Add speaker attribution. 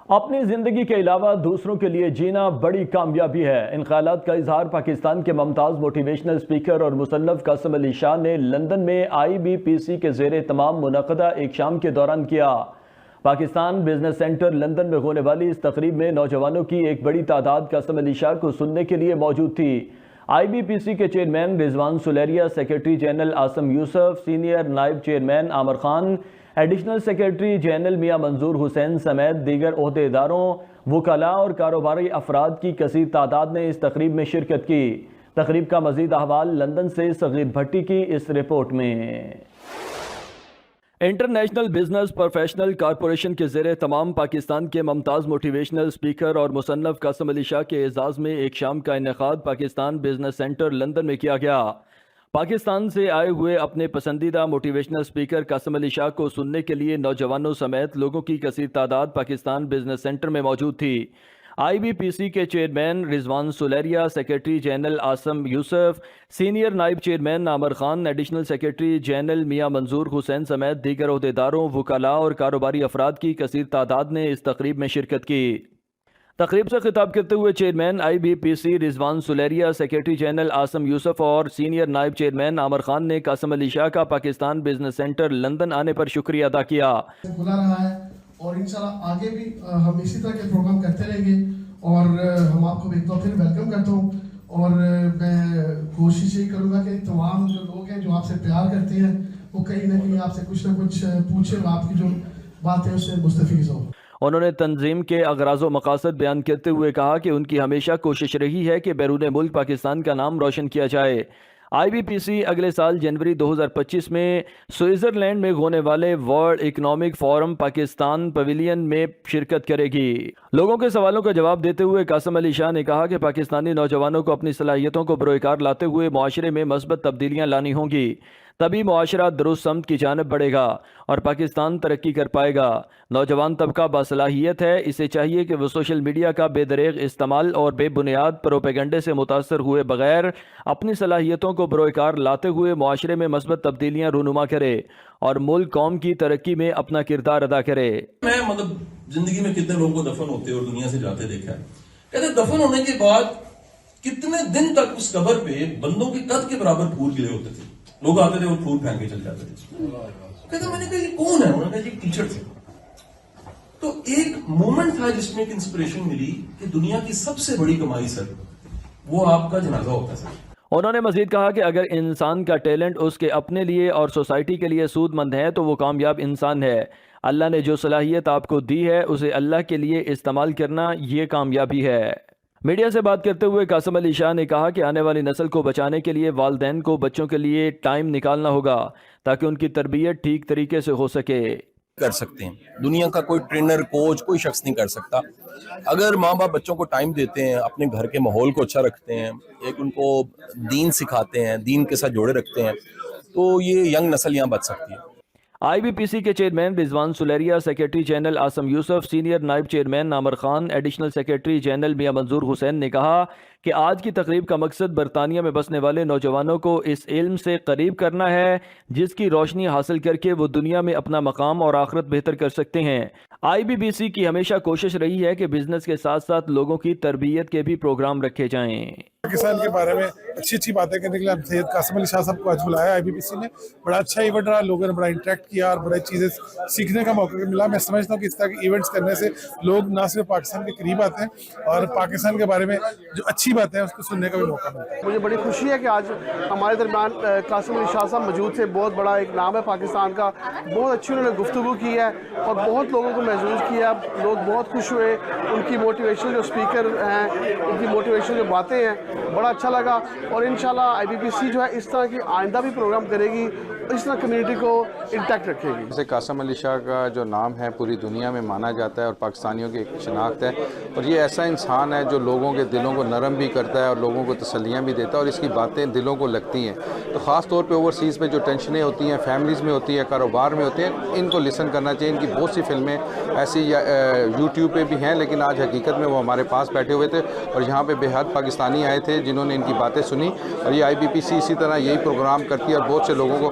Speaker 1: اپنی زندگی کے علاوہ دوسروں کے لیے جینا بڑی کامیابی ہے۔ ان خیالات کا اظہار پاکستان کے ممتاز موٹیویشنل اسپیکر اور مصنف قاسم علی شاہ نے لندن میں IBPC کے زیر اہتمام منعقدہ ایک شام کے دوران کیا۔ پاکستان بزنس سینٹر لندن میں ہونے والی اس تقریب میں نوجوانوں کی ایک بڑی تعداد قاسم علی شاہ کو سننے کے لیے موجود تھی۔ IBPC کے چیئرمین رضوان سلیریہ، سیکرٹری جنرل عاصم یوسف، سینئر نائب chairman Aamir Khan, additional secretary general میاں منظور حسین سمیت دیگر عہدیداروں، وکلاء اور کاروباری افراد کی کثیر تعداد نے اس تقریب میں شرکت کی۔ تقریب کا مزید احوال لندن سے صغیر بھٹی کی اس رپورٹ میں۔ انٹرنیشنل بزنس پروفیشنل کارپوریشن کے زیر اہتمام پاکستان کے ممتاز موٹیویشنل اسپیکر اور مصنف قاسم علی شاہ کے اعزاز میں ایک شام کا انعقاد پاکستان بزنس سینٹر لندن میں کیا گیا۔ پاکستان سے آئے ہوئے اپنے پسندیدہ موٹیویشنل اسپیکر قاسم علی شاہ کو سننے کے لیے نوجوانوں سمیت لوگوں کی کثیر تعداد پاکستان بزنس سینٹر میں موجود تھی۔ IBPC کے چیئرمین رضوان سلیریہ، سیکرٹری جنرل عاصم یوسف، سینئر نائب chairman Aamir Khan, additional secretary general میاں منظور حسین سمیت دیگر عہدیداروں، وکلاء اور کاروباری افراد کی کثیر تعداد نے اس تقریب میں شرکت کی۔ تقریب سے خطاب کرتے ہوئے چیئرمین IBPC رضوان سلیریہ، سیکرٹری جنرل عاصم یوسف اور سینئر نائب چیئرمین عامر خان نے قاسم علی شاہ کا پاکستان بزنس سینٹر لندن آنے پر شکریہ ادا کیا۔
Speaker 2: کھلا رہا ہے اور انشاءاللہ آگے بھی ہم اسی طرح کے پروگرام کرتے رہیں گے، اور ہم آپ کو ایک دفعہ پھر ویلکم کرتا ہوں، اور میں کوشش یہی کروں گا کہ تمام جو لوگ ہیں جو آپ سے پیار کرتے ہیں وہ کہیں نہ کہیں آپ سے کچھ نہ کچھ پوچھیں اور آپ کی جو بات ہے اس سے مستفیض ہوں۔
Speaker 1: انہوں نے تنظیم کے اغراض و مقاصد بیان کرتے ہوئے کہا کہ ان کی ہمیشہ کوشش رہی ہے کہ بیرون ملک پاکستان کا نام روشن کیا جائے۔ IBPC اگلے سال جنوری 2025 میں سوئٹزرلینڈ میں ہونے والے world economic forum Pakistan pavilion میں شرکت کرے گی۔ لوگوں کے سوالوں کا جواب دیتے ہوئے قاسم علی شاہ نے کہا کہ پاکستانی نوجوانوں کو اپنی صلاحیتوں کو بروئے کار لاتے ہوئے معاشرے میں مثبت تبدیلیاں لانی ہوں گی، تبھی معاشرہ درست سمت کی جانب بڑھے گا اور پاکستان ترقی کر پائے گا۔ نوجوان طبقہ باصلاحیت ہے، اسے چاہیے کہ وہ سوشل میڈیا کا بے دریغ استعمال اور بے بنیاد پروپیگنڈے سے متاثر ہوئے بغیر اپنی صلاحیتوں کو بروئے کار لاتے ہوئے معاشرے میں مثبت تبدیلیاں رونما کرے اور ملک قوم کی ترقی میں اپنا کردار ادا کرے۔
Speaker 3: میں زندگی میں کتنے لوگوں کو دفن ہوتے اور دنیا سے جاتے دیکھا ہے، کہتے دفن ہونے کے بعد کتنے دن تک اس قبر پہ بندوں کے قد کے برابر پھول گرے ہوتے تھے، لوگ آتے تھے اور پھول پھینک کے چل جاتے تھے۔ کہتے میں نے کہا یہ کون ہے؟ انہوں نے کہا یہ ٹیچر تھے۔ تو ایک مومنٹ تھا جس میں ایک انسپریشن ملی کہ دنیا کی سب سے بڑی کمائی سر وہ آپ کا جنازہ ہوتا ہے سر۔
Speaker 1: انہوں نے مزید کہا کہ اگر انسان کا ٹیلنٹ اس کے اپنے لیے اور سوسائٹی کے لیے سود مند ہے تو وہ کامیاب انسان ہے۔ اللہ نے جو صلاحیت آپ کو دی ہے اسے اللہ کے لیے استعمال کرنا یہ کامیابی ہے۔ میڈیا سے بات کرتے ہوئے قاسم علی شاہ نے کہا کہ آنے والی نسل کو بچانے کے لیے والدین کو بچوں کے لیے ٹائم نکالنا ہوگا تاکہ ان کی تربیت ٹھیک طریقے سے ہو سکے۔
Speaker 4: کر سکتے ہیں دنیا کا کوئی ٹرینر، کوچ، کوئی شخص نہیں کر سکتا۔ اگر ماں باپ بچوں کو ٹائم دیتے ہیں، اپنے گھر کے ماحول کو اچھا رکھتے ہیں، ایک ان کو دین سکھاتے ہیں، دین کے ساتھ جوڑے رکھتے ہیں، تو یہ ینگ نسل یہاں بچ سکتی ہے۔
Speaker 1: IBPC کے چیئرمین رضوان سلیریہ، سیکرٹری جنرل عاصم یوسف، سینئر نائب chairman Aamir Khan, additional secretary general میاں منظور حسین نے کہا کہ آج کی تقریب کا مقصد برطانیہ میں بسنے والے نوجوانوں کو اس علم سے قریب کرنا ہے جس کی روشنی حاصل کر کے وہ دنیا میں اپنا مقام اور آخرت بہتر کر سکتے ہیں۔ IBPC کی ہمیشہ کوشش رہی ہے کہ بزنس کے ساتھ ساتھ لوگوں کی تربیت کے بھی پروگرام رکھے جائیں۔
Speaker 5: پاکستان کے بارے میں اچھی اچھی باتیں کرنے کے لیے سید قاسم علی شاہ صاحب کو آج بلایا IBPC نے۔ بڑا اچھا ایونٹ رہا، لوگوں نے بڑا انٹریکٹ کیا اور بڑی چیزیں سیکھنے کا موقع ملا۔ میں سمجھتا ہوں کہ اس طرح کے ایونٹس کرنے سے لوگ نہ صرف پاکستان کے قریب آتے ہیں اور پاکستان کے بارے میں جو اچھی باتیں ہیں اس کو سننے کا بھی موقع ملتا ہے۔
Speaker 2: مجھے بڑی خوشی ہے کہ آج ہمارے درمیان قاسم علی شاہ صاحب موجود تھے۔ بہت بڑا ایک نام ہے پاکستان کا، بہت اچھی انہوں نے گفتگو کی ہے اور بہت لوگوں کو محظوظ کیا، لوگ بہت خوش ہوئے۔ ان کی موٹیویشنل جو اسپیکر ہیں، ان کی موٹیویشنل جو باتیں ہیں، بڑا اچھا لگا، اور انشاءاللہ IBPC جو ہے اس طرح کی آئندہ بھی پروگرام کرے گی، اس طرح کمیونٹی کو انٹیکٹ رکھے گی۔
Speaker 6: جیسے قاسم علی شاہ کا جو نام ہے پوری دنیا میں مانا جاتا ہے اور پاکستانیوں کی ایک شناخت ہے، اور یہ ایسا انسان ہے جو لوگوں کے دلوں کو نرم بھی کرتا ہے اور لوگوں کو تسلیاں بھی دیتا ہے، اور اس کی باتیں دلوں کو لگتی ہیں۔ تو خاص طور پہ اوورسیز میں جو ٹینشنیں ہوتی ہیں، فیملیز میں ہوتی ہیں، کاروبار میں ہوتے ہیں، ان کو لسن کرنا چاہیے۔ ان کی بہت سی فلمیں ایسی یوٹیوب پہ بھی ہیں، لیکن آج حقیقت میں وہ ہمارے پاس بیٹھے ہوئے تھے اور یہاں پہ بے حد پاکستانی آئے تھے جنہوں نے ان کی باتیں سنی، اور یہ IBPC اسی طرح یہی پروگرام کرتی ہے اور بہت سے لوگوں کو